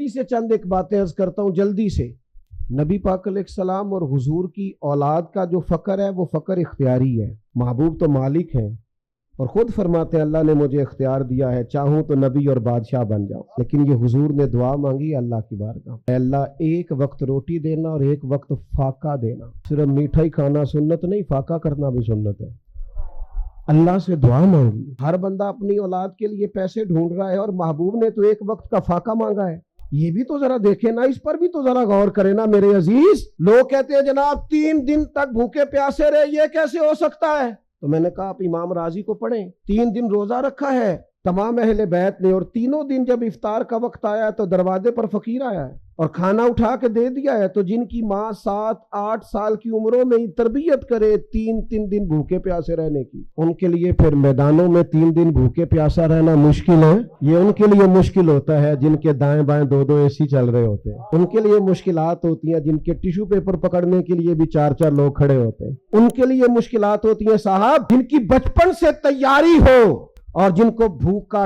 جلدی سے چند ایک باتیں عرض کرتا ہوں جلدی سے۔ نبی پاک علیہ السلام اور حضور کی اولاد کا جو فقر ہے وہ فقر اختیاری ہے۔ محبوب تو مالک ہیں اور خود فرماتے ہیں اللہ نے مجھے اختیار دیا ہے، چاہوں تو نبی اور بادشاہ بن جاؤں، لیکن یہ حضور نے دعا مانگی اللہ کی بارگاہ، اے اللہ ایک وقت روٹی دینا اور ایک وقت فاقہ دینا۔ صرف میٹھا ہی کھانا سنت نہیں، فاقہ کرنا بھی سنت ہے۔ اللہ سے دعا مانگی۔ ہر بندہ اپنی اولاد کے لیے پیسے ڈھونڈ رہا ہے اور محبوب نے تو ایک وقت کا فاقہ مانگا ہے۔ یہ بھی تو ذرا دیکھیں نا، اس پر بھی تو ذرا غور کریں نا میرے عزیز۔ لوگ کہتے ہیں جناب 3 دن تک بھوکے پیاسے رہے، یہ کیسے ہو سکتا ہے؟ تو میں نے کہا آپ امام راضی کو پڑھیں، 3 دن روزہ رکھا ہے تمام اہل بیت نے، اور تینوں دن جب افطار کا وقت آیا تو دروازے پر فقیر آیا ہے اور کھانا اٹھا کے دے دیا ہے۔ تو جن کی ماں 7-8 سال کی عمروں میں ہی تربیت کرے 3 دن بھوکے پیاسے رہنے کی، ان کے لیے پھر میدانوں میں 3 دن بھوکے پیاسا رہنا مشکل ہے۔ یہ ان کے لیے مشکل ہوتا ہے جن کے دائیں بائیں 2 اے سی چل رہے ہوتے ہیں، ان کے لیے مشکلات ہوتی ہیں جن کے ٹیشو پیپر پکڑنے کے لیے بھی 4 لوگ کھڑے ہوتے ہیں، ان کے لیے مشکلات ہوتی ہیں صاحب جن کی بچپن سے تیاری ہو اور جن کو بھوک کا